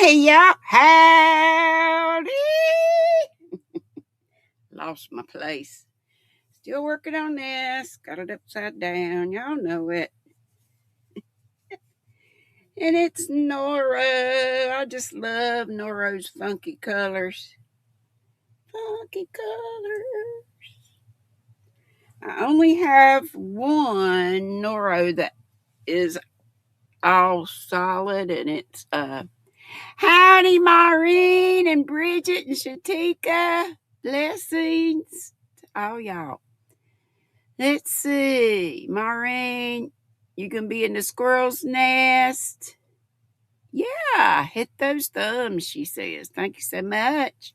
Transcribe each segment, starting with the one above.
Hey, y'all. Howdy. Lost my place. Still working on this. Got it upside down. Y'all know it. And it's Nora. I just love Nora's funky colors. Funky colors. I only have one Nora that is all solid, and it's howdy, Maureen and Bridget and Shatika. Blessings to all y'all. Let's see. Maureen, you can be in the squirrel's nest. Yeah, hit those thumbs, she says. Thank you so much.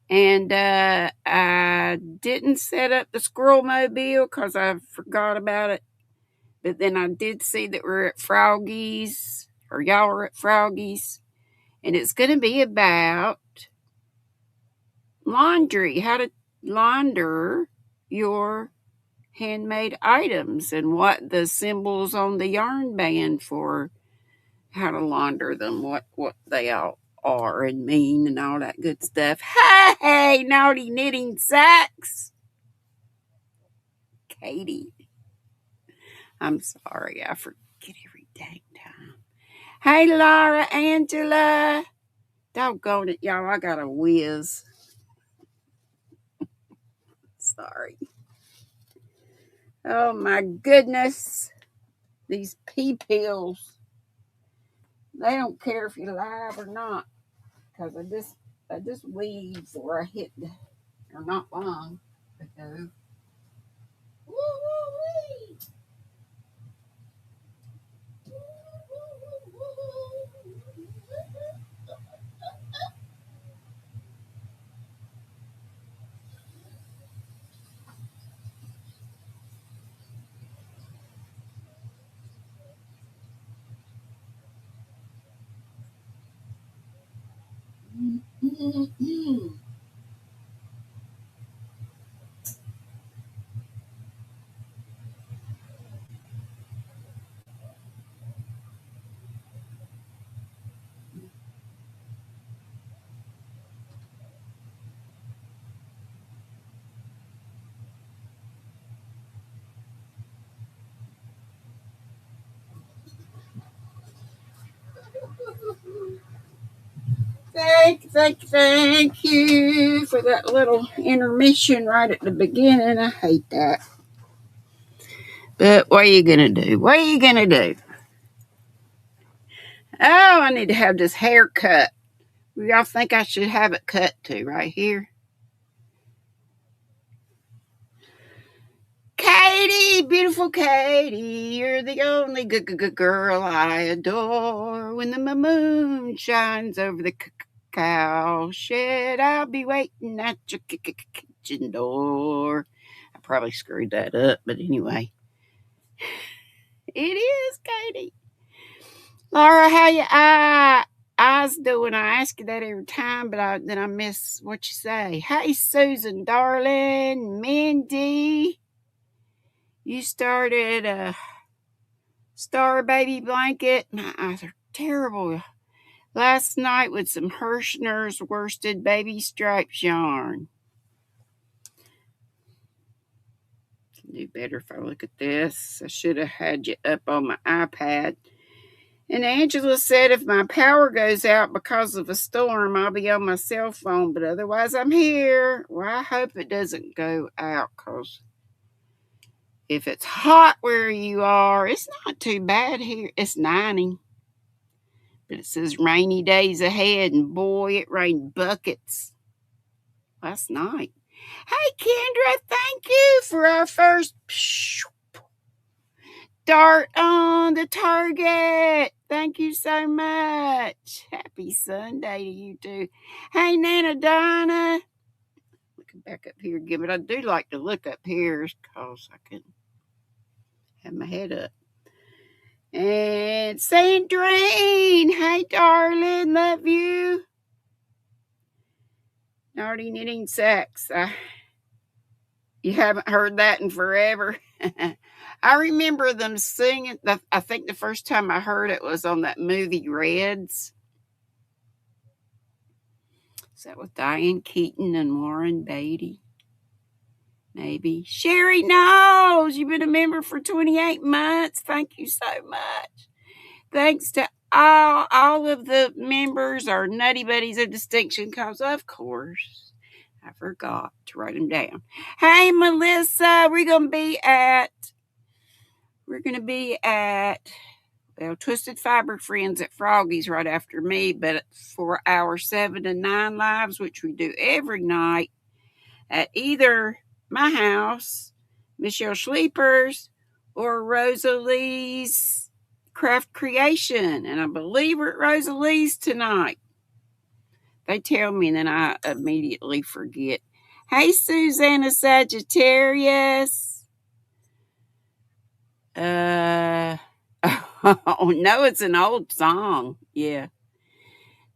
And I didn't set up the squirrel mobile because I forgot about it. But then I did see that we're at Froggy's, or y'all are at Froggy's. And it's going to be about laundry, how to launder your handmade items and what the symbols on the yarn band for how to launder them, what they all are and mean and all that good stuff. Hey, naughty knitting sacks. Katie. I'm sorry, I forget every dang time. Hey, Laura, Angela. Doggone it, y'all, I got a whiz. Sorry. Oh my goodness. These pea pills. They don't care if you're live or not. Because I just weeds where I hit or not long ago. Woo-wee. Thank you for that little intermission right at the beginning. I hate that. But what are you going to do? What are you going to do? Oh, I need to have this hair cut. Y'all think I should have it cut too, right here? Katie, beautiful Katie, you're the only good girl I adore. When the moon shines over the cow shed, I'll be waiting at your kitchen door. I probably screwed that up, but anyway. It is, Katie. Laura, how your eyes doing? I ask you that every time, but then I miss what you say. Hey, Susan, darling, Mindy. You started a Star Baby blanket. My eyes are terrible. Last night with some Hirschner's worsted baby stripes yarn. Can do better if I look at this. I should have had you up on my iPad. And Angela said if my power goes out because of a storm, I'll be on my cell phone, but otherwise I'm here. Well, I hope it doesn't go out because if it's hot where you are, it's not too bad here. It's 90. But it says rainy days ahead, and boy, it rained buckets last night. Hey, Kendra, thank you for our first dart on the target. Thank you so much. Happy Sunday to you too. Hey, Nana Donna. Looking back up here again, but I do like to look up here because I can have my head up. And Sandrine, hey darling, love you. Naughty knitting sacks. You haven't heard that in forever. I remember them singing. I think the first time I heard it was on that movie Reds. Is that with Diane Keaton and Warren Beatty? Maybe. Sherry knows. You've been a member for 28 months. Thank you so much. Thanks to all of the members, our Nutty Buddies of Distinction, because, of course, I forgot to write them down. Hey, Melissa, we're going to be at Twisted Fiber Friends at Froggy's right after me, but for our 7 to 9 lives, which we do every night at either my house, Michelle Sleepers, or Rosalie's Craft Creation. And I believe we're at Rosalie's tonight. They tell me and then I immediately forget. Hey, Susanna Sagittarius. Oh, no, it's an old song. Yeah.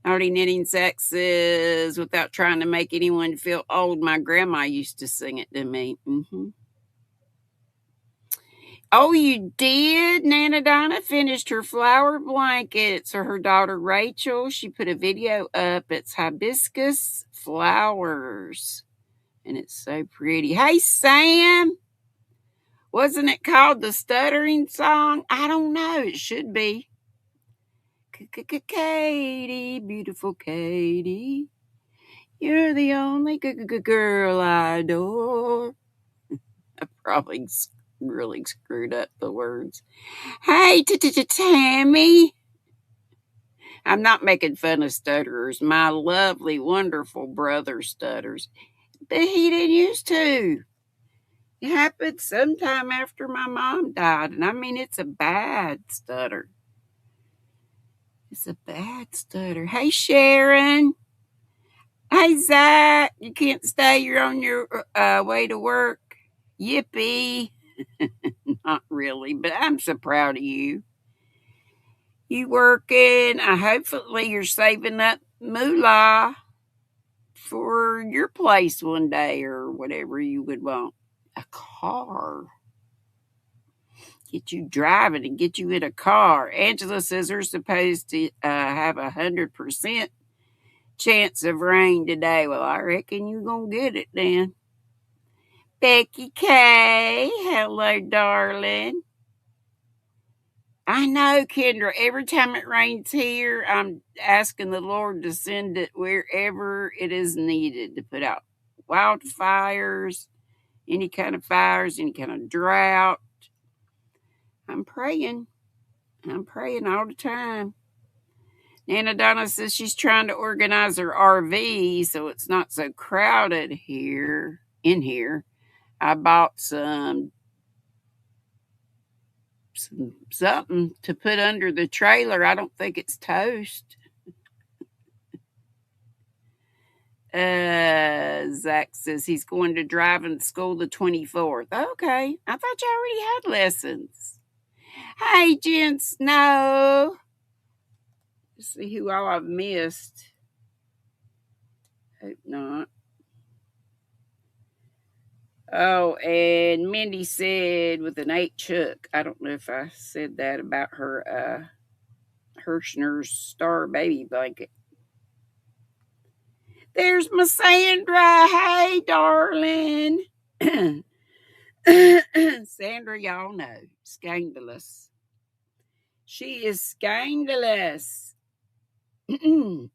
Naughty Knitting Sexes Without Trying to Make Anyone Feel Old. My grandma used to sing it to me. Mm-hmm. Oh, you did? Nana Donna finished her flower blankets for her daughter Rachel. She put a video up. It's hibiscus flowers. And it's so pretty. Hey, Sam. Wasn't it called the Stuttering Song? I don't know. It should be. Katie, beautiful Katie. You're the only girl I adore. I probably really screwed up the words. Hey, Tammy. I'm not making fun of stutterers. My lovely, wonderful brother stutters. But he didn't used to. It happened sometime after my mom died. And I mean, it's a bad stutter. It's a bad stutter. Hey, Sharon. Hey, Zach. You can't stay. You're on your way to work. Yippee. Not really, but I'm so proud of you. You working. Hopefully you're saving up moolah for your place one day or whatever you would want. A car. Get you driving and get you in a car. Angela says they're supposed to have 100% chance of rain today. Well, I reckon you're going to get it then. Becky K. Hello, darling. I know, Kendra. Every time it rains here, I'm asking the Lord to send it wherever it is needed to put out wildfires, any kind of fires, any kind of drought. I'm praying. I'm praying all the time. Nana Donna says she's trying to organize her RV so it's not so crowded here. In here, I bought something to put under the trailer. I don't think it's toast. Zach says he's going to driving school the 24th. Okay, I thought you already had lessons. Hey, Jen Snow. Let's see who all I've missed. Hope not. Oh, and Mindy said with an H hook. I don't know if I said that about her Hirschner's Star Baby blanket. There's my Sandra. Hey, darling. Sandra, y'all know, scandalous. She is scandalous. I'm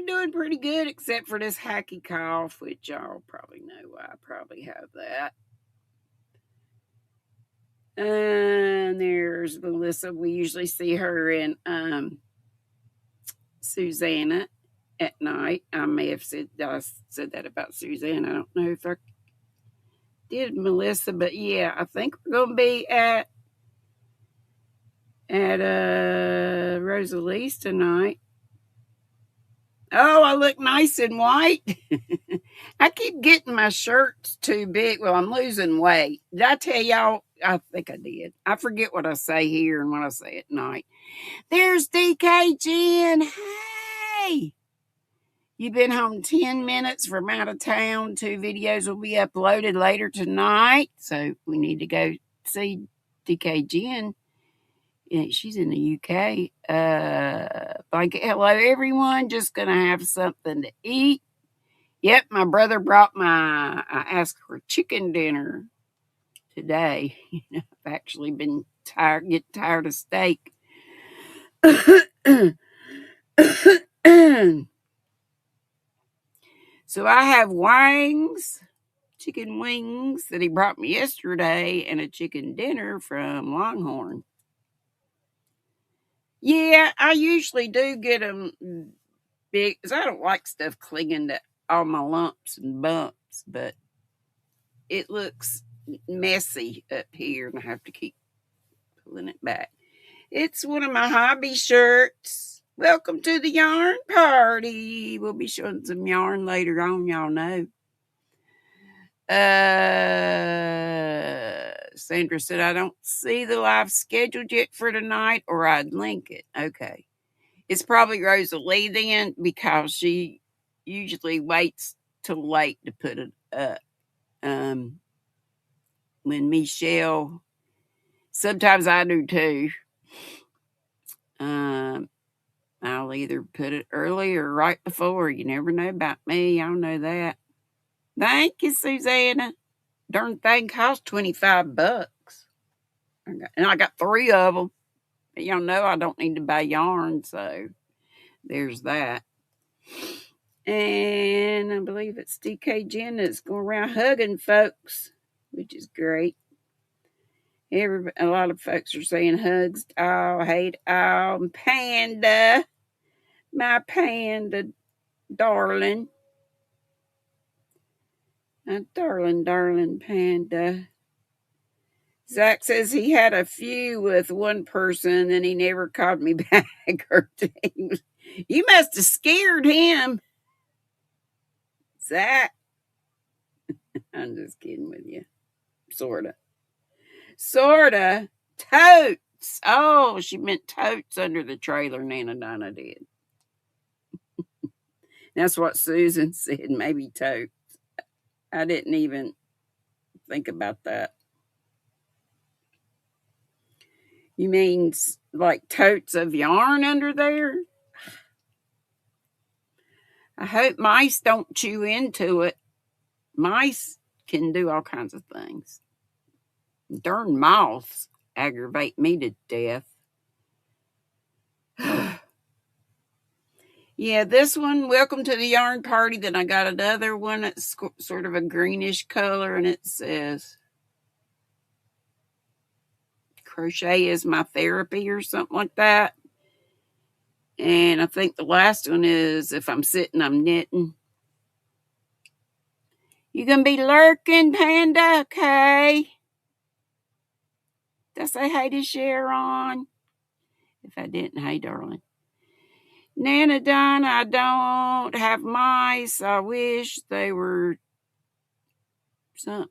doing pretty good, except for this hacky cough, which y'all probably know why I probably have that. And there's Melissa. We usually see her in Susanna at night. I may have said that about Susanna. I don't know if I did Melissa, but yeah, I think we're gonna be at Rosalie's tonight. Oh, I look nice in white. I keep getting my shirts too big. Well, I'm losing weight. Did I tell y'all? I think I did. I forget what I say here and what I say at night. There's DK Jen. Hey. You've been home 10 minutes from out of town. 2 videos will be uploaded later tonight. So we need to go see DK Jen. Yeah, she's in the UK. like, hello, everyone. Just going to have something to eat. Yep, my brother brought I asked for chicken dinner today. I've actually been getting tired of steak. So I have chicken wings that he brought me yesterday, and a chicken dinner from Longhorn. Yeah, I usually do get them big, because I don't like stuff clinging to all my lumps and bumps, but it looks messy up here, and I have to keep pulling it back. It's one of my hobby shirts. Welcome to the yarn party. We'll be showing some yarn later on, y'all know. Sandra said, I don't see the live scheduled yet for tonight, or I'd link it. Okay. It's probably Rosalie then, because she usually waits till late to put it up. When Michelle, sometimes I do too. I'll either put it early or right before. You never know about me. Y'all know that. Thank you, Susanna. Darn thing cost $25. And I got 3 of them. But y'all know I don't need to buy yarn, so there's that. And I believe it's DK Jen that's going around hugging folks, which is great. A lot of folks are saying hugs, hate, and Panda. My Panda darling. My darling Panda. Zach says he had a few with one person and he never called me back. You must have scared him. Zach. I'm just kidding with you. Sorta. Totes. Oh, she meant totes under the trailer, Nana Donna did. That's what Susan said, maybe totes. I didn't even think about that. You mean like totes of yarn under there? I hope mice don't chew into it. Mice can do all kinds of things. Darn moths aggravate me to death. Yeah, this one, welcome to the yarn party. Then I got another one that's sort of a greenish color, and it says, crochet is my therapy or something like that. And I think the last one is, if I'm sitting, I'm knitting. You gonna be lurking, Panda? Okay. Did I say hey to Sharon? If I didn't, hey, darling. Nana Donna, I don't have mice. I wish they were some.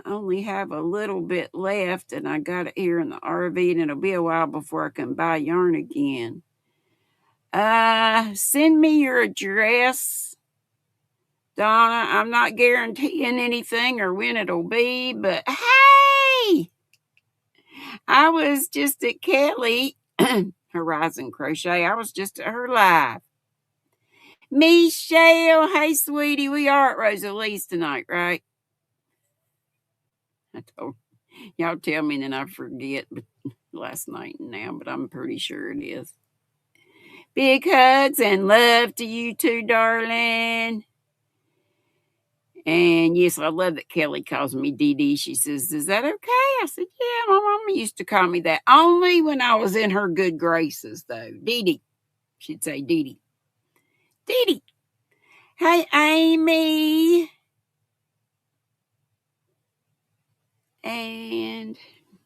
I only have a little bit left, and I got it here in the RV, and it'll be a while before I can buy yarn again. Send me your address, Donna. I'm not guaranteeing anything or when it'll be, but hey, I was just at Kelly Horizon Crochet. I was just at her live. Michelle, hey, sweetie, we are at Rosalie's tonight, right? I told y'all tell me, and then I forget last night and now, but I'm pretty sure it is. Big hugs and love to you too, darling. And yes, I love that Kelly calls me Dee Dee. She says, is that okay? I said, yeah, my mama used to call me that. Only when I was in her good graces, though. Dee Dee. She'd say Dee Dee. Dee Dee. Hey, Amy. And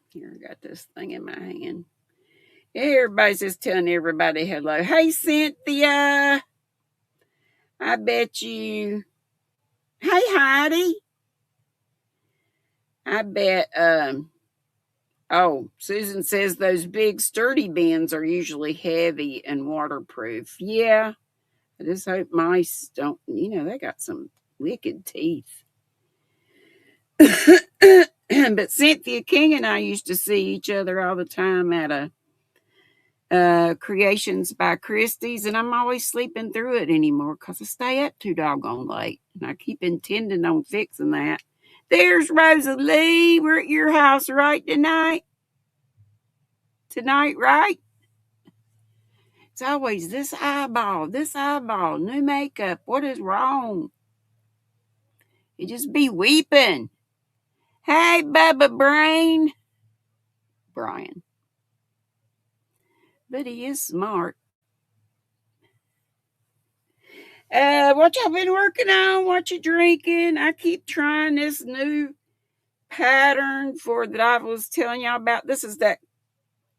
here, I got this thing in my hand. Everybody's just telling everybody hello. Hey, Cynthia. I bet you. Hey, Heidi. I bet, Susan says those big sturdy bins are usually heavy and waterproof. Yeah. I just hope mice don't, they got some wicked teeth. But Cynthia King and I used to see each other all the time at a Creations by Christie's, and I'm always sleeping through it anymore because I stay up too doggone late, and I keep intending on fixing that. There's Rosalie. We're at your house right tonight. Tonight, right? It's always this eyeball, new makeup. What is wrong? You just be weeping. Hey, Bubba Brain. Brian. But he is smart. What y'all been working on? What you drinking? I keep trying this new pattern for that I was telling y'all about. This is that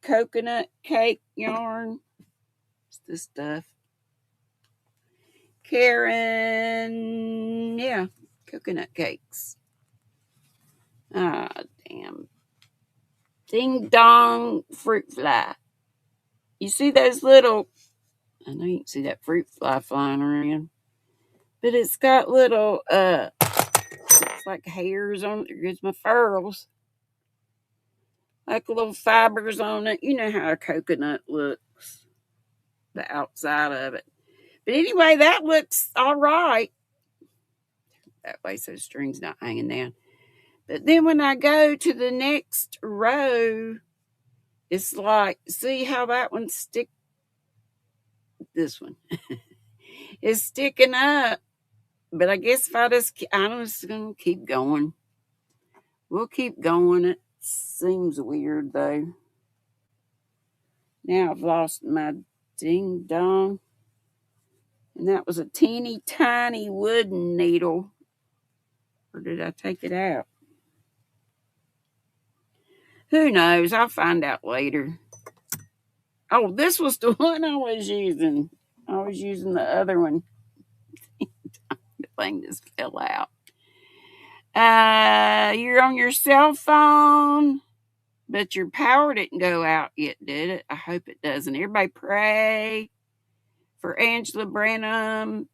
coconut cake yarn. It's this stuff. Karen, yeah, coconut cakes. Ah, damn. Ding dong fruit fly. You see those little, I know you can see that fruit fly flying around, but it's got little, it's like hairs on it. There's my furls. Like little fibers on it. You know how a coconut looks, the outside of it. But anyway, that looks all right. That way so the string's not hanging down. But then when I go to the next row, it's like, see how that one stick, this one is sticking up. But I guess if I'm just going to keep going. We'll keep going. It seems weird though. Now I've lost my ding dong. And that was a teeny tiny wooden needle. Or did I take it out? Who knows? I'll find out later. Oh, this was the one I was using. I was using the other one. The thing just fell out. You're on your cell phone, but your power didn't go out yet, did it? I hope it doesn't. Everybody pray for Angela Branham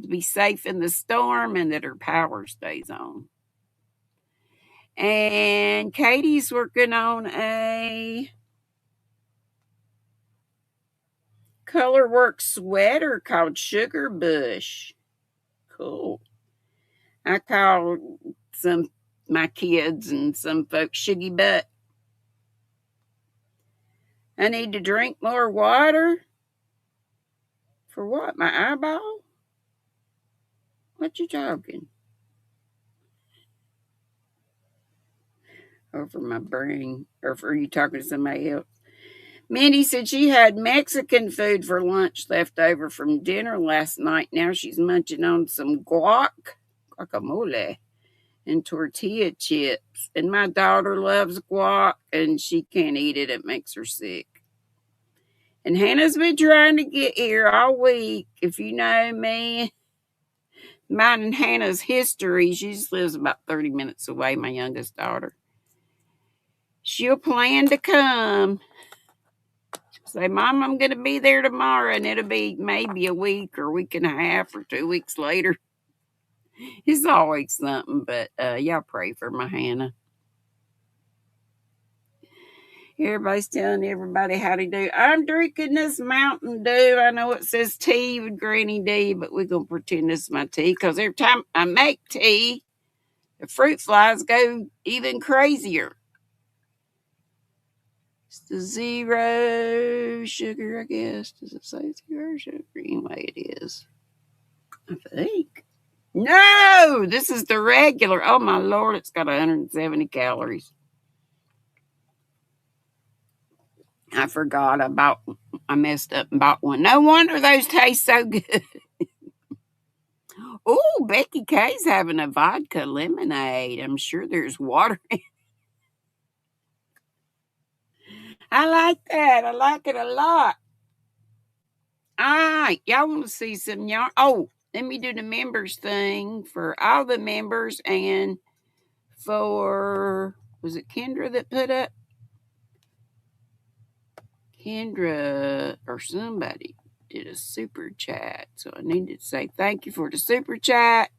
to be safe in the storm and that her power stays on. And Katie's working on a colorwork sweater called Sugar Bush. Cool. I call my kids and some folks Shuggy Butt. I need to drink more water. For what? My eyeball? What you talking? Or for my brain? Or for you talking to somebody else? Mindy said she had Mexican food for lunch left over from dinner last night. Now she's munching on some guacamole, and tortilla chips. And my daughter loves guac, and she can't eat it. It makes her sick. And Hannah's been trying to get here all week. If you know me, mine and Hannah's history, she just lives about 30 minutes away, my youngest daughter. She'll plan to come. Say, Mom, I'm going to be there tomorrow, and it'll be maybe a week or a week and a half or 2 weeks later. It's always something, but y'all pray for my Hannah. Everybody's telling everybody how to do. I'm drinking this Mountain Dew. I know it says tea with GrannyDee, but we're going to pretend this is my tea because every time I make tea, the fruit flies go even crazier. It's the 0 sugar, I guess. Does it say 0 sugar? Anyway, it is. I think. No, this is the regular. Oh, my Lord, it's got 170 calories. I forgot I messed up and bought one. No wonder those taste so good. Oh, Becky K's having a vodka lemonade. I'm sure there's water in it. I like that. I like it a lot. All right. Y'all want to see some yarn? Oh, let me do the members thing for all the members and for, was it Kendra that put up? Kendra or somebody did a super chat. So I need to say thank you for the super chat.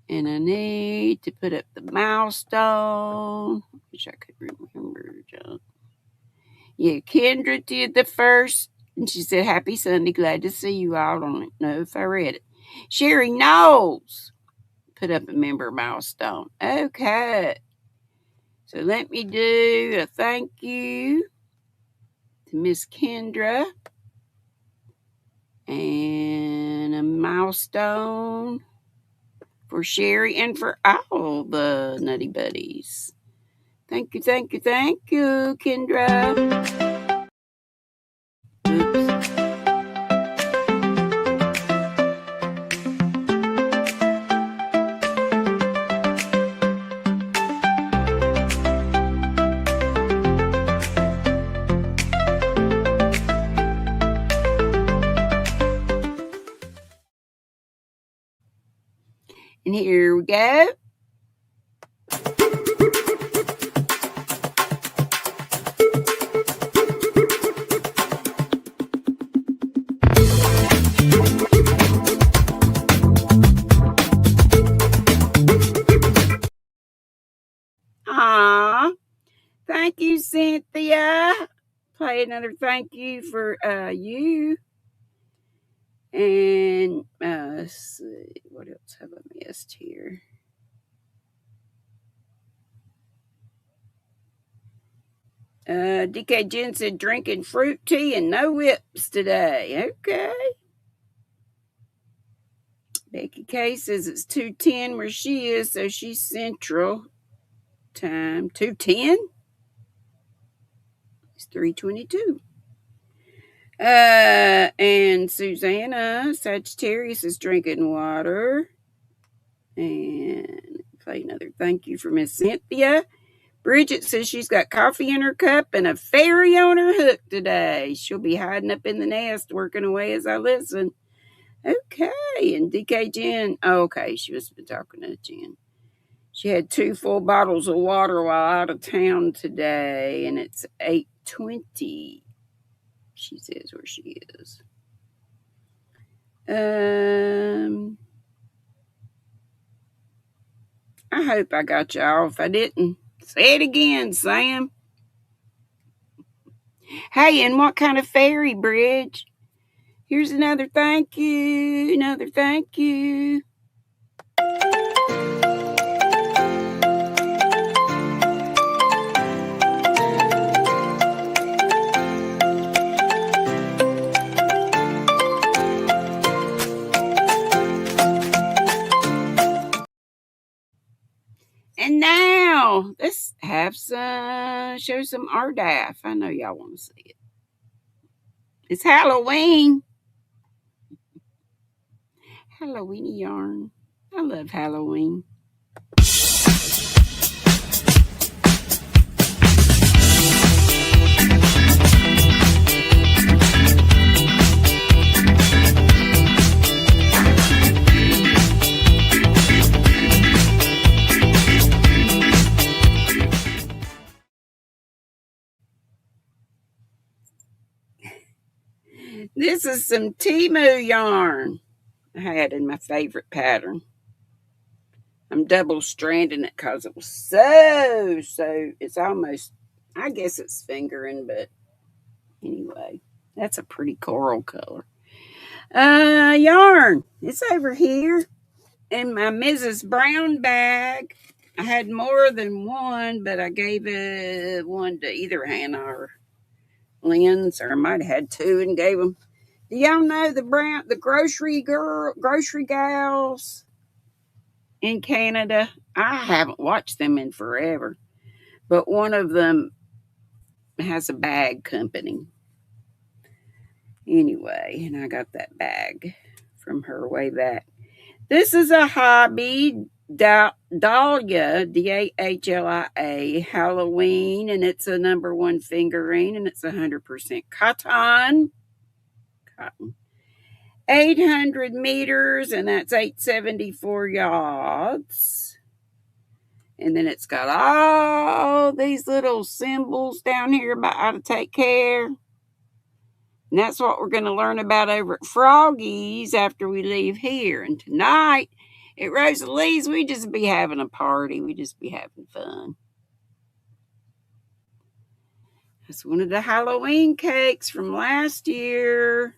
And I need to put up the milestone. Wish I could remember, John. Yeah, Kendra did the first, and she said, Happy Sunday, glad to see you all. I don't know if I read it. Sherry Knowles put up a member milestone. Okay. So let me do a thank you to Miss Kendra and a milestone for Sherry and for all the Nutty Buddies. Thank you, thank you, thank you, Kendra. Oops. And here we go. Aw, thank you, Cynthia. Play another thank you for you. And let's see, what else have I missed here? DK Jen said drinking fruit tea and no whips today. Okay. Becky K says it's 2:10 where she is, so she's Central Time. 2:10? It's 3:22. And Susanna Sagittarius is drinking water. And play another thank you for Miss Cynthia. Bridget says she's got coffee in her cup and a fairy on her hook today. She'll be hiding up in the nest, working away as I listen. Okay, and DK Jen. Oh, okay, she must have been talking to Jen. She had 2 full bottles of water while out of town today, and it's 8:20. She says where she is. I hope I got y'all. If I didn't, say it again, Sam. Hey, and what kind of fairy bridge? Here's another thank you. Another thank you. And now let's have some, show some RDAF. I know y'all want to see it. It's Halloween. Halloweeny yarn. I love Halloween. This is some Timu yarn I had in my favorite pattern. I'm double stranding it because it was so, it's almost, I guess it's fingering, but anyway, that's a pretty coral color. Yarn, it's over here in my Mrs. Brown bag. I had more than one, but I gave it one to either Hannah or Lynn's, or I might have had 2 and gave them. Do y'all know the grocery gals in Canada? I haven't watched them in forever, but one of them has a bag company. Anyway, and I got that bag from her way back. This is a hobby, Dahlia, Dahlia, Halloween, and it's a number 1 fingering, and it's 100% cotton. 800 meters, and that's 874 yards. And then it's got all these little symbols down here about how to take care. And that's what we're going to learn about over at Froggy's after we leave here. And tonight at Rosalie's, we just be having a party. We just be having fun. That's one of the Halloween cakes from last year.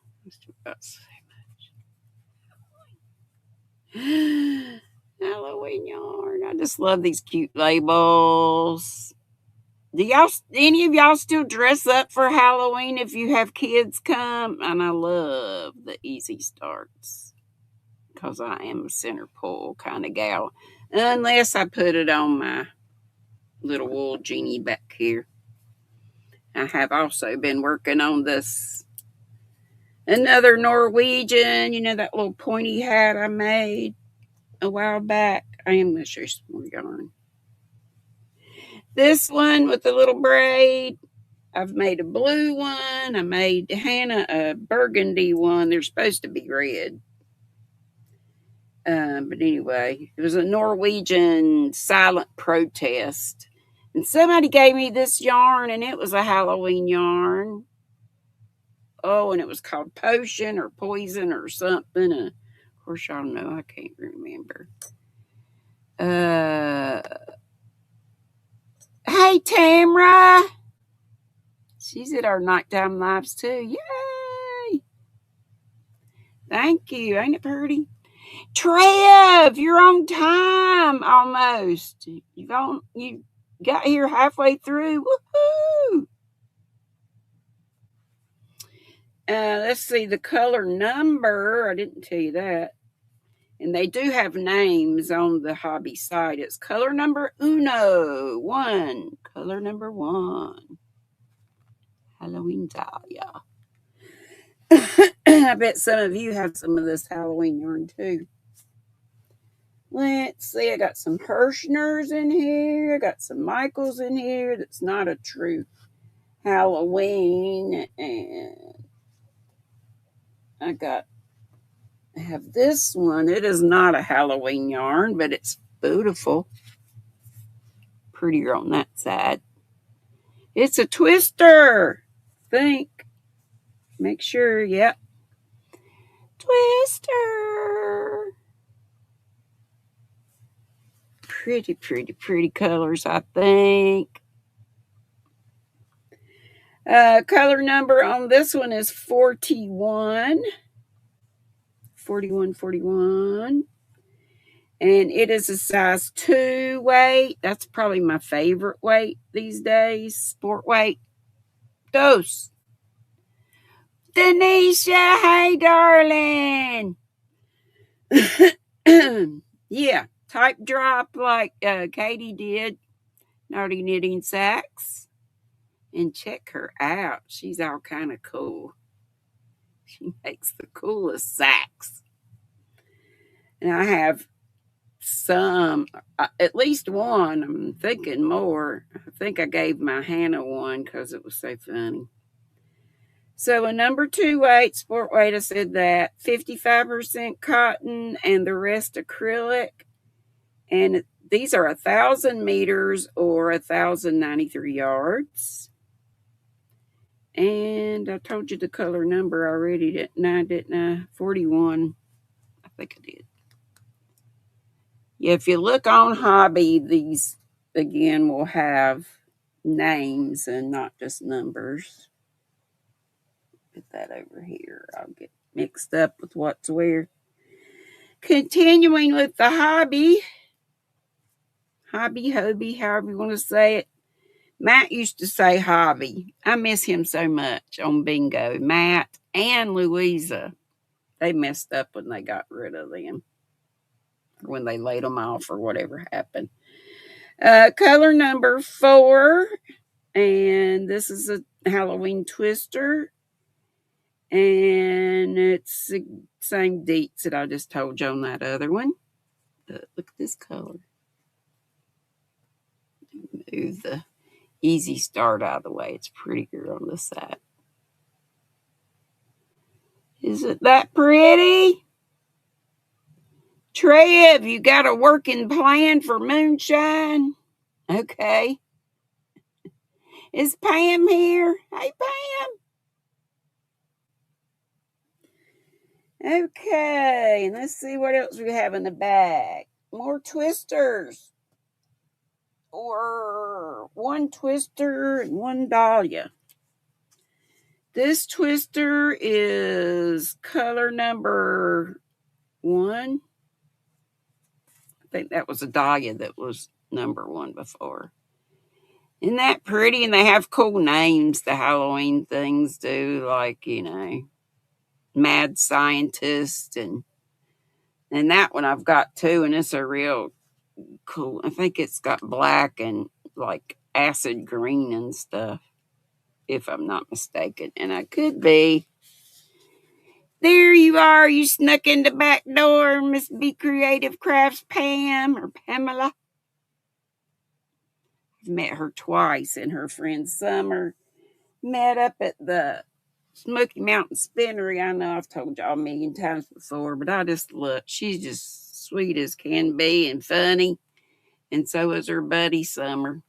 Halloween yarn. I just love these cute labels. Do any of y'all still dress up for Halloween if you have kids come? And I love the easy starts because I am a center pull kind of gal. Unless I put it on my little wool genie back here. I have also been working on this another Norwegian, that little pointy hat I made a while back. I am going to show you some more yarn. This one with the little braid. I've made a blue one. I made Hannah a burgundy one. They're supposed to be red. But anyway, it was a Norwegian silent protest. And somebody gave me this yarn, and it was a Halloween yarn. Oh, and it was called Potion or Poison or something. Of course, y'all know I can't remember. Hey, Tamra. She's at our nighttime lives too. Yay! Thank you. Ain't it pretty? Trev, you're on time almost. You got here halfway through. Woohoo! Let's see the color number. I didn't tell you that. And they do have names on the hobby site. It's color number one. Color number 1. Halloween Dahlia. I bet some of you have some of this Halloween yarn too. Let's see. I got some Hirschners in here. I got some Michaels in here. That's not a true Halloween. And I have this one. It is not a Halloween yarn, but it's beautiful. Prettier on that side. It's a twister. I think. Make sure. Yep. Twister. Pretty, pretty, pretty colors, I think. Color number on this one is 41. 41. And it is a size 2 weight. That's probably my favorite weight these days. Sport weight. Dose. Denischa, hey, darling. Yeah, type drop like Katie did. Naughty Knitting Sacks. And check her out. She's all kind of cool. She makes the coolest sacks. And I have some, at least one. I'm thinking more. I think I gave my Hannah one because it was so funny. So a number 2 weight, sport weight, I said that. 55% cotton and the rest acrylic. And these are 1,000 meters or 1,093 yards. And I told you the color number already, didn't I? 41. I think I did. Yeah, if you look on Hobby, these, again, will have names and not just numbers. Put that over here. I'll get mixed up with what's where. Continuing with the hobby, however you want to say it. Matt used to say hobby. I miss him so much on bingo. Matt and Louisa, they messed up when they got rid of them. Or when they laid them off or whatever happened. Color number 4. And this is a Halloween twister. And it's the same deets that I just told you on that other one. But look at this color. Move the easy start out of the way. It's prettier on this side. Isn't that pretty? Trev, you got a working plan for moonshine? Okay. Is Pam here? Hey, Pam. Okay, and let's see what else we have in the bag. More twisters. Or 1 twister and 1 dahlia. This twister is color number 1. I think that was a dahlia that was number 1 before. Isn't that pretty? And they have cool names, the Halloween things do, like, Mad Scientist. And that one I've got too, and it's a real cool. I think it's got black and like acid green and stuff, if I'm not mistaken. And I could be. There you are. You snuck in the back door, Miss Be Creative Crafts Pam or Pamela. I've met her twice, and her friend Summer met up at the Smoky Mountain Spinnery. I know I've told y'all a million times before, but I just look. She's just sweet as can be and funny. And so is her buddy Summer.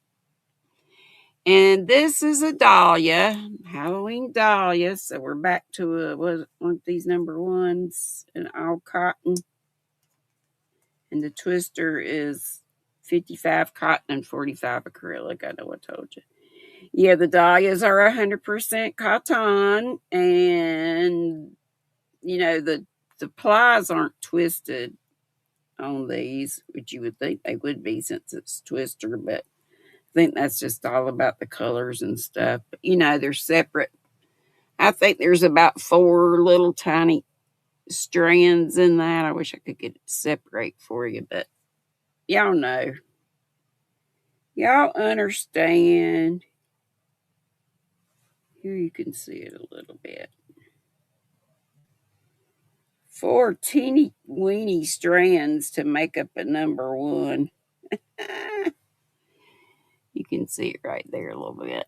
And this is a dahlia, Halloween dahlia. So we're back to one of these number 1s in all cotton. And the twister is 55 cotton and 45 acrylic. I know I told you. Yeah, the dahlias are 100% cotton. And, the plies aren't twisted on these, which you would think they would be since it's twister, but I think that's just all about the colors and stuff. But, they're separate. I think there's about 4 little tiny strands in that. I wish I could get it separate for you, but y'all know. Y'all understand. Here you can see it a little bit. 4 teeny weeny strands to make up a number 1. You can see it right there a little bit.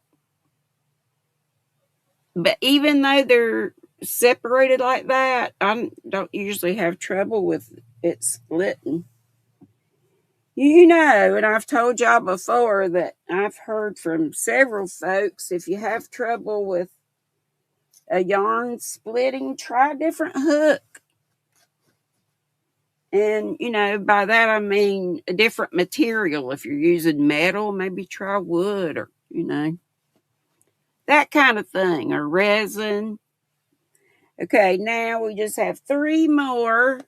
But even though they're separated like that, I don't usually have trouble with it splitting. And I've told y'all before that I've heard from several folks, if you have trouble with a yarn splitting, try a different hook. And, by that I mean a different material. If you're using metal, maybe try wood or, that kind of thing, or resin. Okay, now we just have 3 more.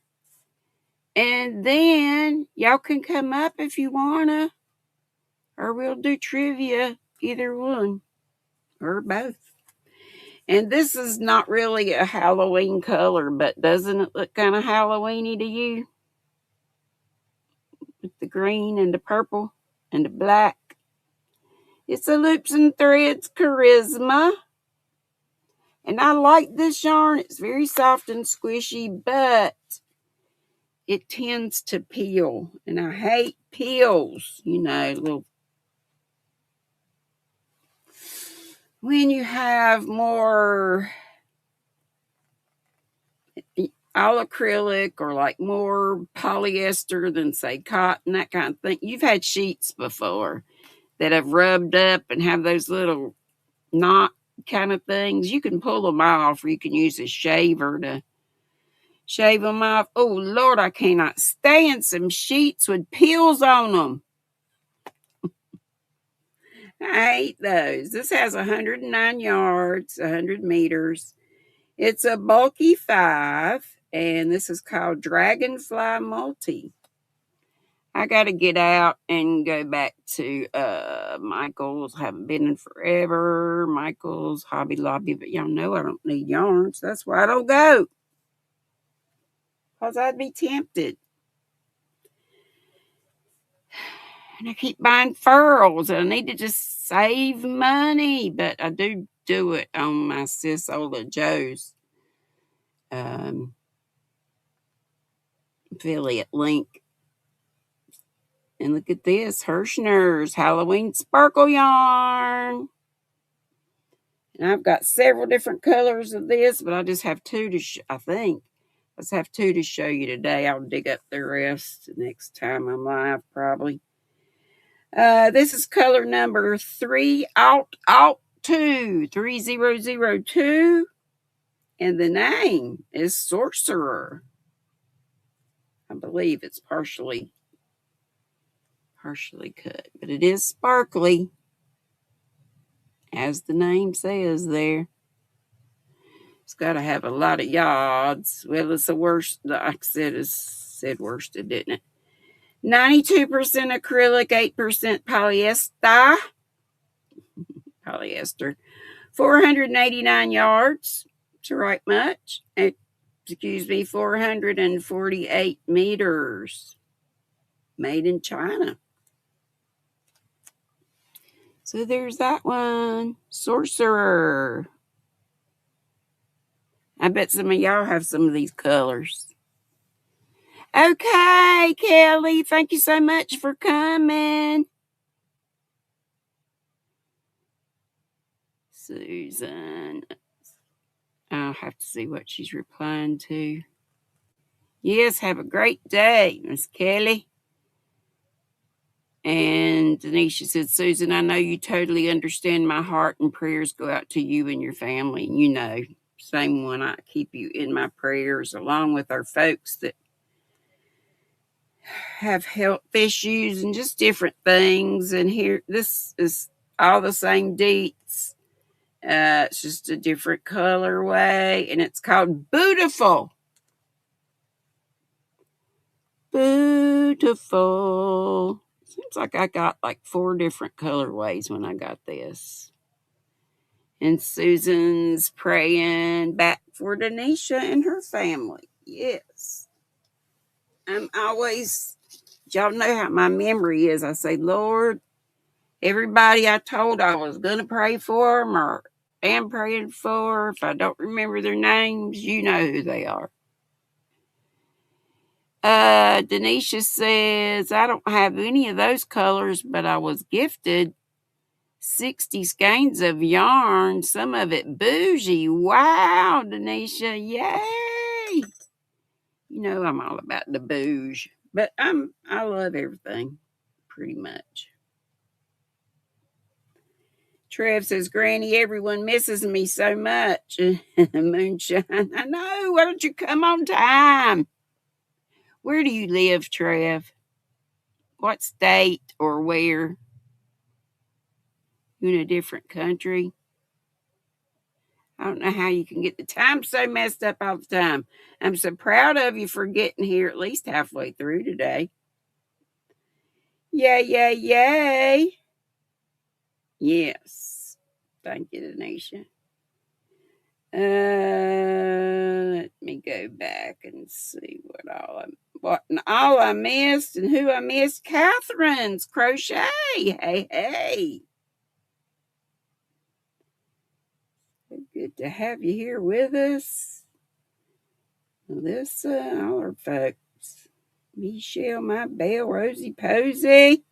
And then y'all can come up if you wanna, or we'll do trivia, either one, or both. And this is not really a Halloween color, but doesn't it look kind of Halloweeny to you? With the green and the purple and the black. It's a Loops and Threads Charisma. And I like this yarn. It's very soft and squishy, but it tends to peel. And I hate peels, little. When you have more all acrylic or like more polyester than say cotton, that kind of thing. You've had sheets before that have rubbed up and have those little knot kind of things. You can pull them off, or you can use a shaver to shave them off. Oh Lord, I cannot stand some sheets with peels on them. I hate those. This has 109 yards, 100 meters. It's a bulky 5, and this is called Dragonfly Multi. I got to get out and go back to Michael's. Haven't been in forever. Michael's, Hobby Lobby, but y'all know I don't need yarns. That's why I don't go, because I'd be tempted. And I keep buying furls, and I need to just save money, but I do it on my sis Ola Joe's affiliate link. And look at this, Hirschner's Halloween Sparkle Yarn. And I've got several different colors of this, but I just have 2 to I think. Let's have 2 to show you today. I'll dig up the rest next time I'm live, probably. This is color number 3002. And the name is Sorcerer. I believe it's partially cut, but it is sparkly, as the name says there. It's got to have a lot of yards. Well, it's the worst, like I said, it said worsted, didn't it? 92% acrylic, 8% polyester. 489 yards. It's right much. Excuse me, 448 meters. Made in China. So there's that one. Sorcerer. I bet some of y'all have some of these colors. Okay, Kelly, thank you so much for coming. Susan. I'll have to see what she's replying to. Yes, have a great day, Miss Kelly. And Denischa said, Susan, I know you totally understand my heart, and prayers go out to you and your family. And you know, same one, I keep you in my prayers, along with our folks that have health issues and just different things. And here, this is all the same deets. It's just a different colorway, and it's called Beautiful. Beautiful. Seems like I got like 4 different colorways when I got this. And Susan's praying back for Denischa and her family. Yes. I'm always, y'all know how my memory is. I say, Lord, everybody I told I was going to pray for them or am praying for, if I don't remember their names, you know who they are. Denischa says, I don't have any of those colors, but I was gifted 60 skeins of yarn, some of it bougie. Wow, Denischa, yay! You know I'm all about the bouge, but I love everything, pretty much. Trev says, Granny, everyone misses me so much. Moonshine, I know, why don't you come on time? Where do you live, Trev? What state or where? You in a different country? I don't know how you can get the time so messed up all the time. I'm so proud of you for getting here at least halfway through today. Yay, yay, yay. Yes. Thank you, Denischa. Let me go back and see what all I missed and who I missed. Catherine's Crochet. Hey, hey. Good to have you here with us. Melissa, all our folks. Michelle, my Belle, Rosie Posey.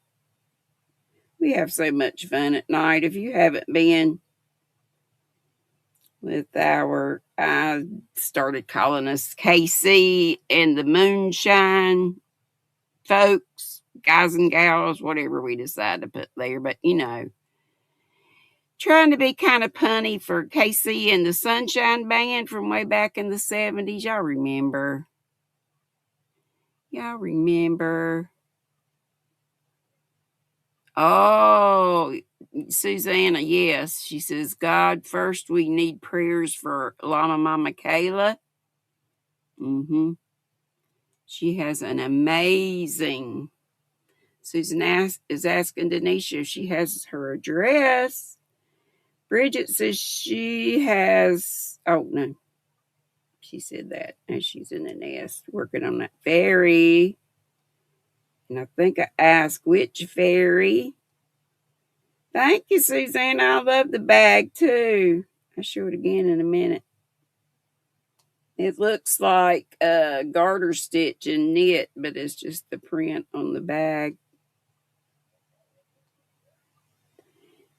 We have so much fun at night. If you haven't been with I started calling us KC and the Moonshine folks, guys and gals, whatever we decide to put there. But, you know, trying to be kind of punny for KC and the Sunshine Band from way back in the 70s. Y'all remember? Y'all remember? Oh, Susanna, yes. She says, God, first we need prayers for Llama Mama Kayla. She has an amazing. Susan is asking Denischa if she has her address. Bridget says she has. Oh, no. She said that. And she's in the nest working on that fairy. And I think I asked which fairy. Thank you, Suzanne. I love the bag, too. I'll show it again in a minute. It looks like a garter stitch and knit, but it's just the print on the bag.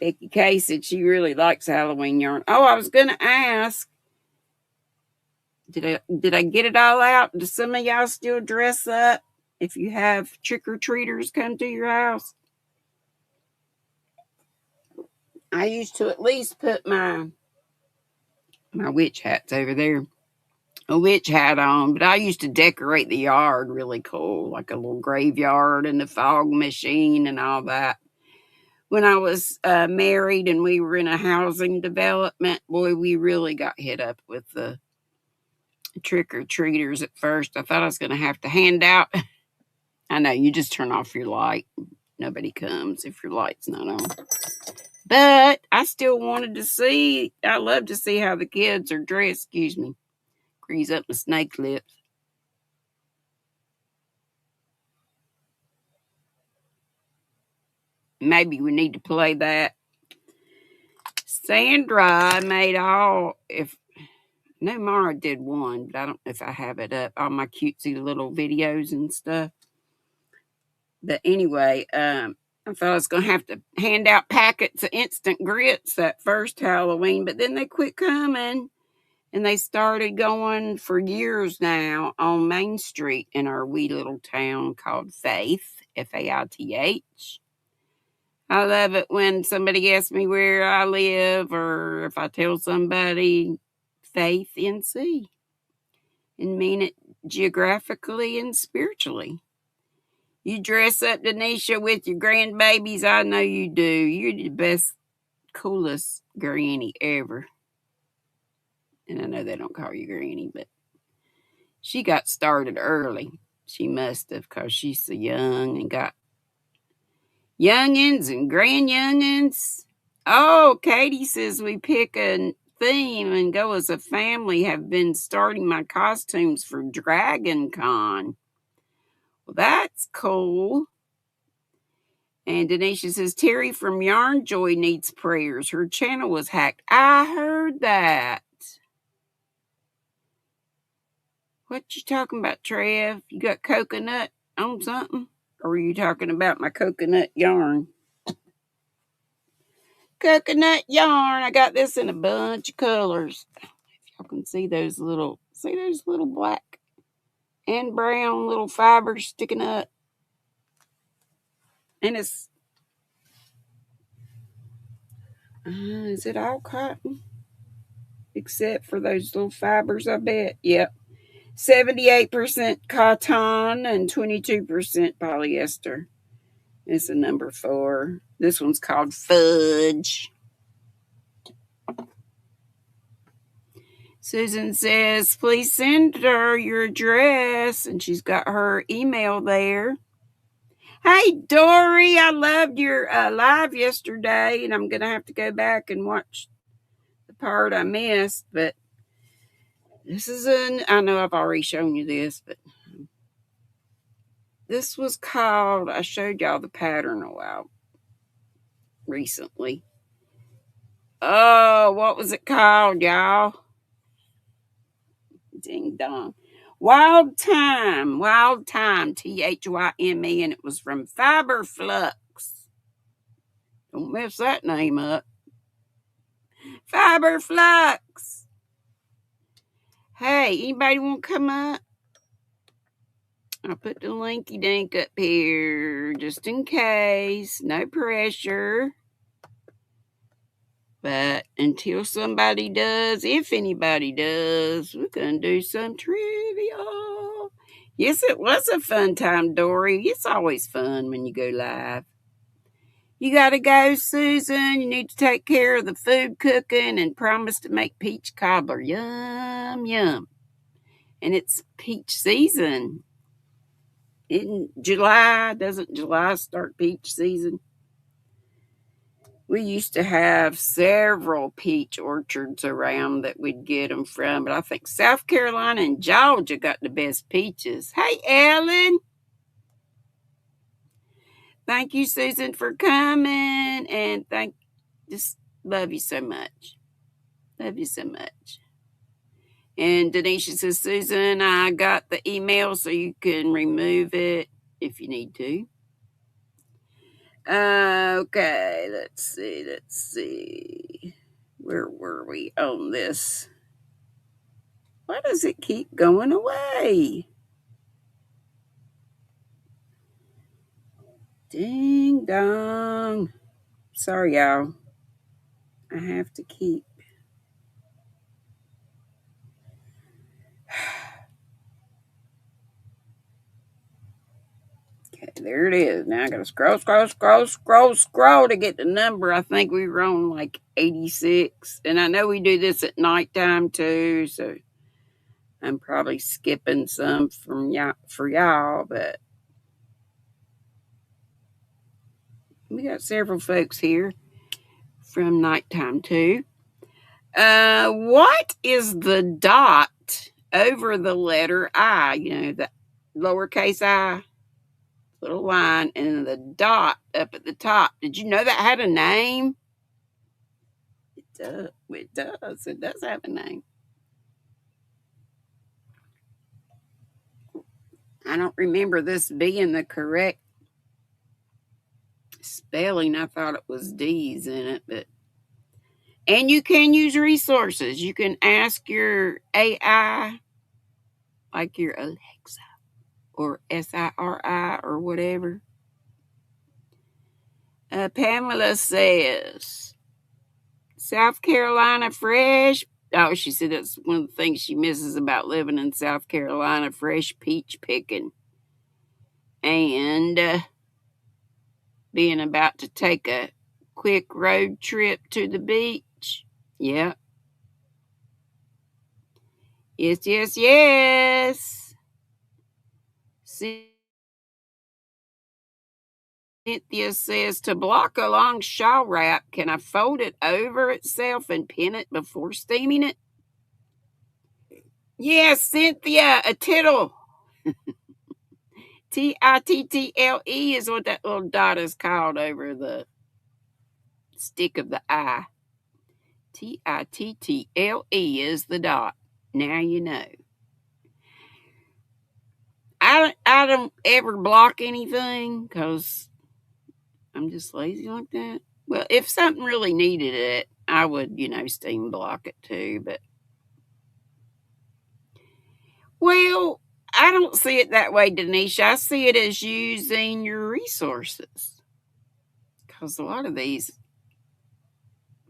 Becky Kay said she really likes Halloween yarn. Oh, I was going to ask, did I get it all out? Do some of y'all still dress up if you have trick-or-treaters come to your house? I used to at least put my witch hats over there. A witch hat on, but I used to decorate the yard really cool, like a little graveyard and the fog machine and all that. when I was married and we were in a housing development, boy, we really got hit up with the trick-or-treaters at first. I thought I was going to have to hand out. I know, you just turn off your light. Nobody comes if your light's not on. But I still wanted to see. I love to see how the kids are dressed. Excuse me. Grease up my snake lips. Maybe we need to play that. Sandra made no, Mara did one, but I don't know if I have it up. All my cutesy little videos and stuff. But anyway, I thought I was going to have to hand out packets of instant grits that first Halloween, but then they quit coming. And they started going for years now on Main Street in our wee little town called Faith, Faith. I love it when somebody asks me where I live or if I tell somebody Faith NC and mean it geographically and spiritually. You dress up, Denischa, with your grandbabies. I know you do. You're the best, coolest granny ever. And I know they don't call you granny, but she got started early. She must have, because she's so young and got youngins and grand youngins. Oh, Katie says we pick a theme and go as a family. Have been starting my costumes for Dragon Con. Well, that's cool. And Denischa says Terry from Yarn Joy needs prayers. Her channel was hacked. I heard that. What you talking about, Trev? You got coconut on something? Or are you talking about my coconut yarn? Coconut yarn. I got this in a bunch of colors. If y'all can see those little black and brown little fibers sticking up. And it's, is it all cotton? Except for those little fibers, I bet. Yep. 78% cotton and 22% polyester. It's a number 4. This one's called Fudge. Susan says, please send her your address. And she's got her email there. Hey, Dory, I loved your live yesterday. And I'm going to have to go back and watch the part I missed. But this is I know I've already shown you this, but this was called, I showed y'all the pattern a while recently. Oh, what was it called, y'all? Ding dong. Wild Time, THYME, and it was from Fiber Flux. Don't mess that name up. Fiber Flux. Hey, anybody want to come up? I'll put the linky dink up here just in case. No pressure. But until somebody does, if anybody does, we're going to do some trivia. Yes, it was a fun time, Dory. It's always fun when you go live. You got to go, Susan. You need to take care of the food cooking and promise to make peach cobbler. Yum, yum. And it's peach season. In July, doesn't July start peach season? We used to have several peach orchards around that we'd get them from, but I think South Carolina and Georgia got the best peaches. Hey, Ellen. Thank you, Susan, for coming, and just love you so much. Love you so much. And Denischa says, Susan, I got the email so you can remove it if you need to. Okay, let's see. Where were we on this? Why does it keep going away? Ding dong. Sorry, y'all. I have to keep. Okay. There it is. Now I gotta scroll to get the number. I think we were on like 86. And I know we do this at nighttime too, so I'm probably skipping some from for y'all, but we got several folks here from nighttime too. What is the dot over the letter I? You know, the lowercase I, little line, and the dot up at the top. Did you know that had a name? It does. It does. It does have a name. I don't remember this being the correct spelling. I thought it was D's in it, but. And you can use resources. You can ask your AI, like your Alexa or SIRI or whatever. Pamela says, South Carolina fresh. Oh, she said that's one of the things she misses about living in South Carolina, fresh peach picking. And being about to take a quick road trip to the beach. Yeah. Yes. Cynthia says, to block a long shawl wrap, can I fold it over itself and pin it before steaming it? Yes, Cynthia, a tittle. Tittle is what that little dot is called over the stick of the eye. Tittle is the dot. Now you know. I don't ever block anything because I'm just lazy like that. Well, if something really needed it, I would, steam block it too. But, well, I don't see it that way, Denischa. I see it as using your resources. Because a lot of these,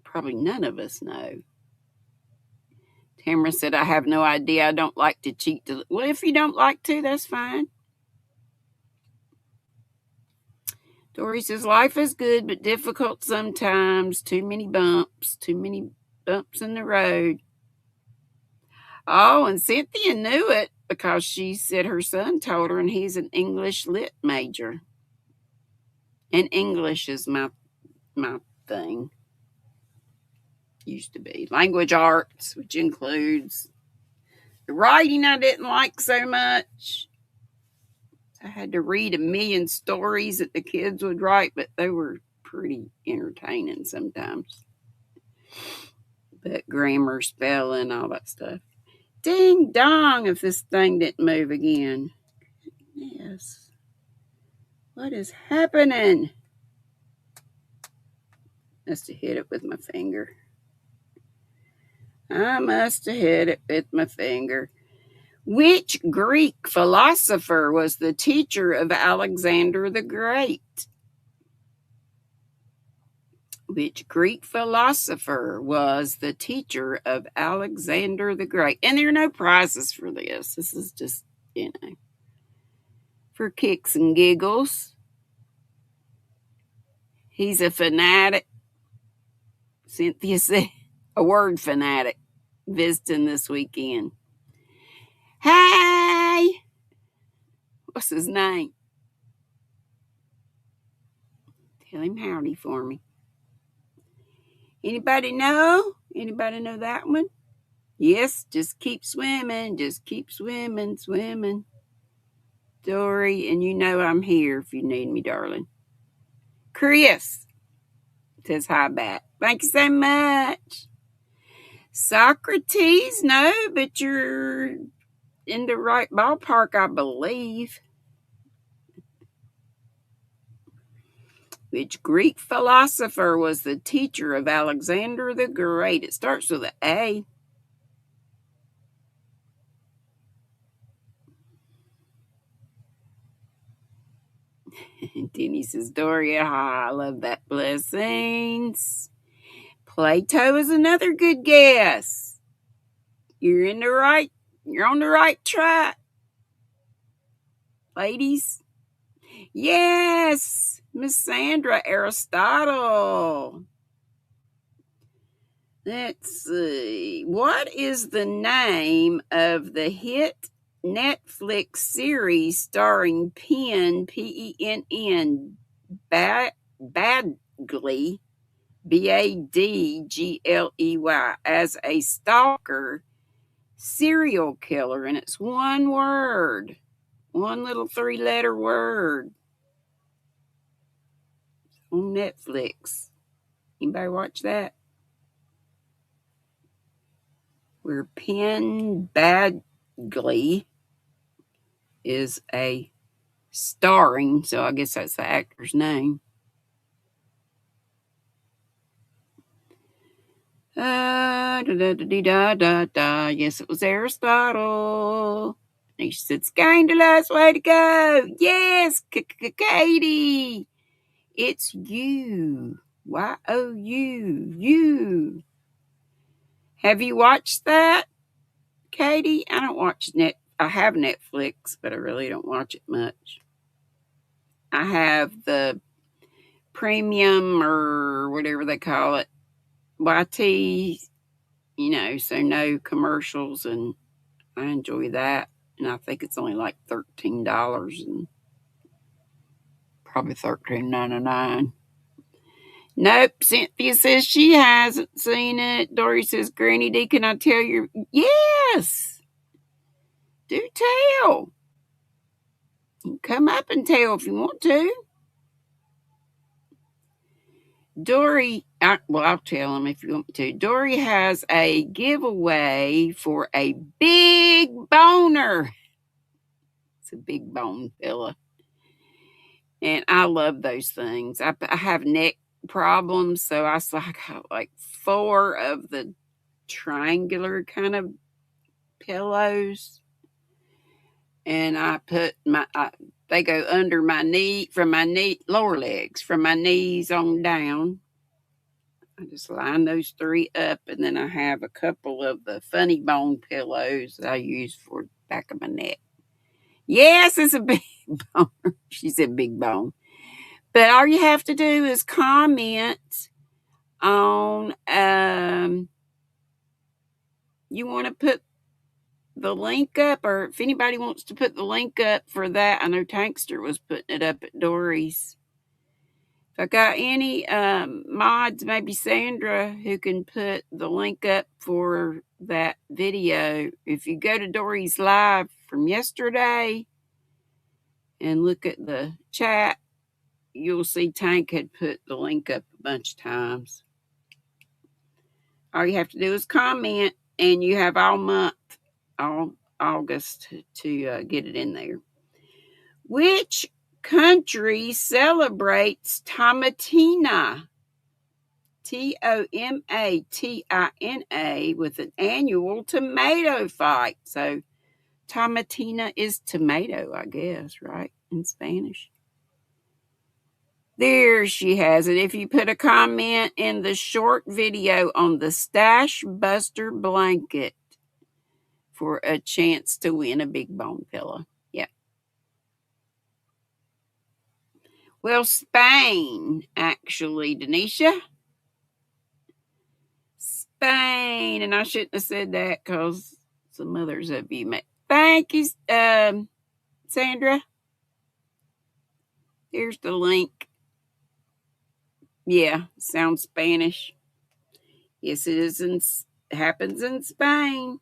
probably none of us know. Tamara said, I have no idea. I don't like to cheat. Well, if you don't like to, that's fine. Dory says, life is good, but difficult sometimes. Too many bumps in the road. Oh, and Cynthia knew it because she said her son told her, and he's an English lit major. And English is my thing. Used to be. Language arts, which includes the writing I didn't like so much. I had to read a million stories that the kids would write, but they were pretty entertaining sometimes. But grammar, spelling, all that stuff. Ding dong if this thing didn't move again. Yes. What is happening? Must have hit it with my finger. I must have hit it with my finger. Which Greek philosopher was the teacher of Alexander the Great? Which Greek philosopher was the teacher of Alexander the Great? And there are no prizes for this. This is just, for kicks and giggles. He's a fanatic. Cynthia said, a word fanatic, visiting this weekend. Hey! What's his name? Tell him howdy for me. Anybody know? Anybody know that one? Yes, just keep swimming. Just keep swimming. Dory, and you know I'm here if you need me, darling. Chris says hi back. Thank you so much. Socrates, no, but you're in the right ballpark, I believe. Which Greek philosopher was the teacher of Alexander the Great? It starts with an A. Denny says, Doria, I love that. Blessings. Plato is another good guess. You're on the right track. Ladies. Yes, Miss Sandra Aristotle. Let's see. What is the name of the hit Netflix series starring Penn, Badgley, Badgley, as a stalker serial killer? And it's one word, one little 3-letter word on Netflix. Anybody watch that? Where Penn Badgley is a starring, so I guess that's the actor's name. Yes, it was Aristotle. And she said, "Scandalous, way to go." Yes, Katie. It's you. Y-O-U. You. Have you watched that, Katie? I don't watch I have Netflix, but I really don't watch it much. I have the premium or whatever they call it, YT, so no commercials, and I enjoy that. And I think it's only like $13 and probably $13.99. Nope, Cynthia says she hasn't seen it. Dory says, "GrannyDee, can I tell you?" Yes, do tell. Come up and tell if you want to. Dory, I'll tell them if you want me to. Dory has a giveaway for a big boner. It's a big bone fella. And I love those things. I have neck problems, so I got like 4 of the triangular kind of pillows. And I put they go under my knee, from my lower legs, from my knees on down. I just line those 3 up, and then I have a couple of the funny bone pillows that I use for the back of my neck. Yes, it's a big bone. She said big bone. But all you have to do is comment on, you want to put the link up, or if anybody wants to put the link up for that. I know Tankster was putting it up at Dory's. If I got any mods, maybe Sandra, who can put the link up for that video. If you go to Dory's live from yesterday and look at the chat, you'll see Tank had put the link up a bunch of times. All you have to do is comment, and you have all month, all August, to get it in there. Which country celebrates Tomatina? Tomatina with an annual tomato fight. So Tomatina is tomato, I guess, right? In Spanish. There she has it. If you put a comment in the short video on the Stash Buster blanket for a chance to win a big bone pillow. Yeah. Well, Spain, actually, Denischa. Spain. And I shouldn't have said that because some others of you may. Thank you, Sandra. Here's the link. Yeah, sounds Spanish. Yes, it is. Happens in Spain.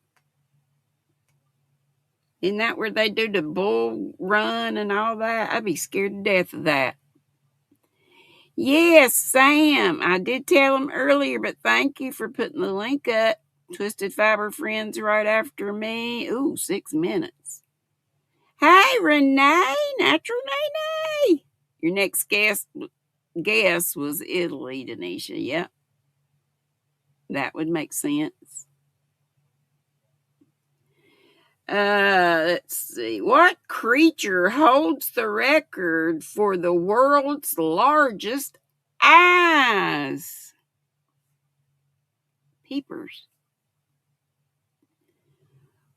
Isn't that where they do the bull run and all that? I'd be scared to death of that. Yes, Sam. I did tell him earlier, but thank you for putting the link up. Twisted Fiber Friends right after me. Ooh, 6 minutes. Hey, Renee, Natural Nene. Your next guess was Italy, Denischa. Yep. That would make sense. Let's see. What creature holds the record for the world's largest eyes? Peepers.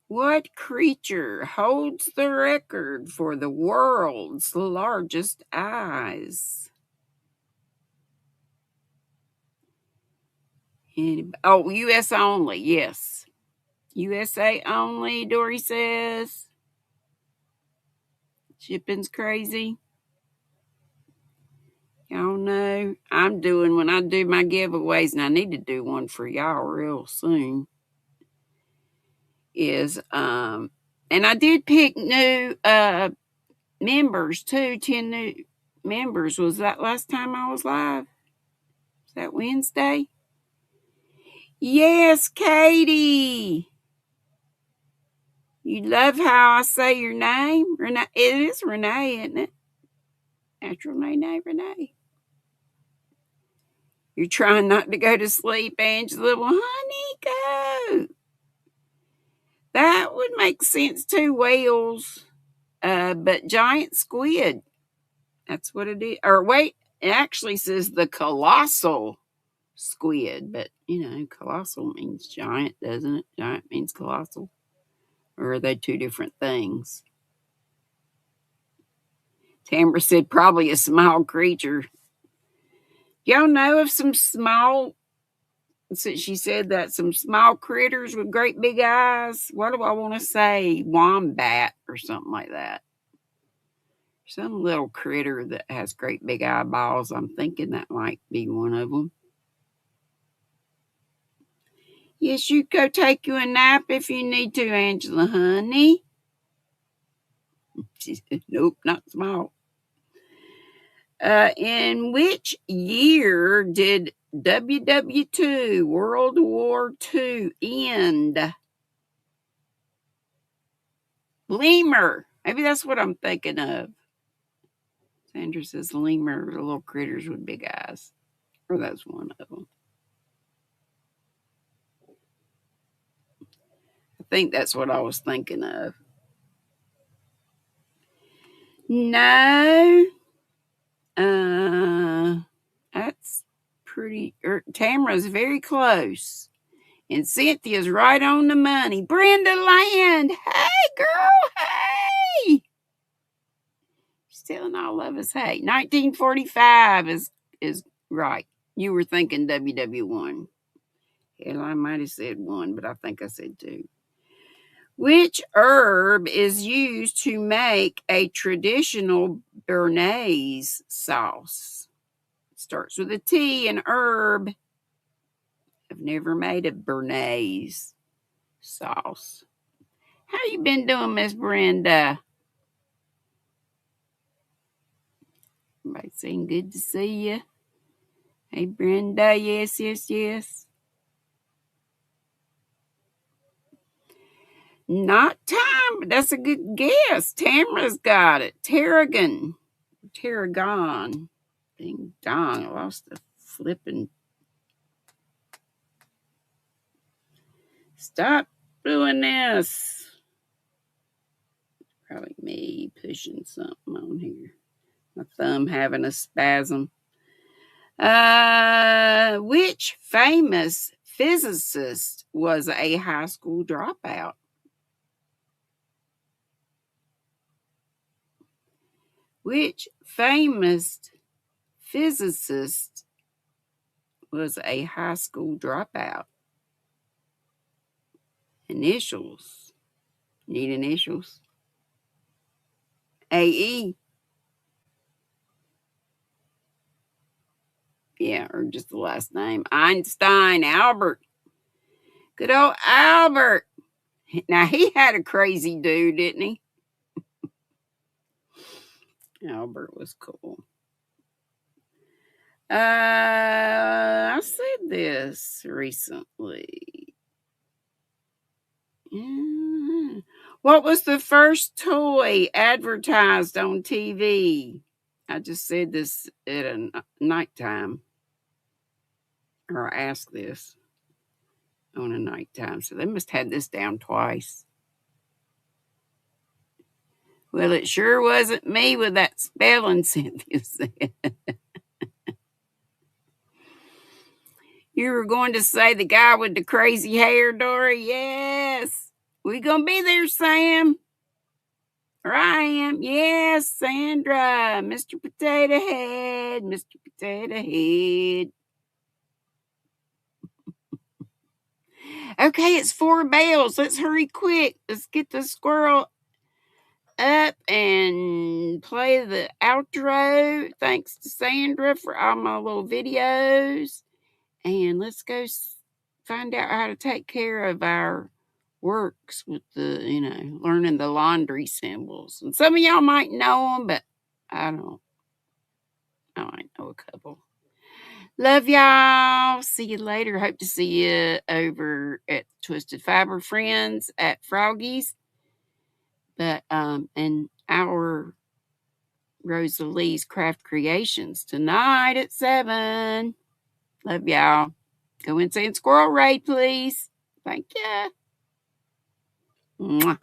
What creature holds the record for the world's largest eyes? Oh, U.S. only, yes. USA only, Dory says. Shipping's crazy. Y'all know I'm doing when I do my giveaways, and I need to do one for y'all real soon. And I did pick new members too, 10 new members. Was that last time I was live? Was that Wednesday? Yes, Katie. You love how I say your name? Renee. It is Renee, isn't it? Natural name, Renee. You're trying not to go to sleep, Angela. Well, honey, go. That would make sense too. Whales. But giant squid. That's what it is. Or wait, it actually says the colossal squid. But, colossal means giant, doesn't it? Giant means colossal. Or are they two different things? Tamara said probably a small creature. Y'all know of some small, since she said that, some small critters with great big eyes? What do I want to say? Wombat or something like that. Some little critter that has great big eyeballs. I'm thinking that might be one of them. Yes, you go take you a nap if you need to, Angela, honey. She said, nope, not small. In which year did WW2, World War II, end? Lemur. Maybe that's what I'm thinking of. Sandra says lemur, the little critters with big eyes. Or that's one of them. I think that's what I was thinking of. No. That's pretty. Tamara's very close. And Cynthia's right on the money. Brenda Land. Hey, girl. Hey. She's telling all of us, hey. 1945 is right. You were thinking WW1. Hell, I might have said 1, but I think I said 2. Which herb is used to make a traditional béarnaise sauce? It starts with a T, an herb. I've never made a béarnaise sauce. How you been doing, Miss Brenda? Everybody saying good to see you. Hey, Brenda, yes. Not time, but that's a good guess. Tamara's got it. Tarragon. Ding dong, I lost the flipping. Stop doing this. Probably me pushing something on here. My thumb having a spasm. Which famous physicist was a high school dropout? Which famous physicist was a high school dropout? Initials. Need initials? AE. Yeah, or just the last name. Einstein, Albert. Good old Albert. Now, he had a crazy dude, didn't he? Albert was cool. I said this recently. What was the first toy advertised on TV? I just said this at a nighttime. Or I asked this on a nighttime. So they must have had this down twice. Well, it sure wasn't me with that spelling, Cynthia said. You were going to say the guy with the crazy hair, Dory? Yes. We gonna be there, Sam? Or I am. Yes, Sandra. Mr. Potato Head. Mr. Potato Head. Okay, it's 4 bells. Let's hurry quick. Let's get the squirrel up and play the outro. Thanks to Sandra for all my little videos. And let's go find out how to take care of our works with the, learning the laundry symbols. And some of y'all might know them, but I don't. I might know a couple. Love y'all. See you later. Hope to see you over at Twisted Fiber Friends at Froggy's. But and our Rosalie's Craft Creations tonight at 7. Love y'all. Go inside Squirrel Raid, please. Thank you. Mwah.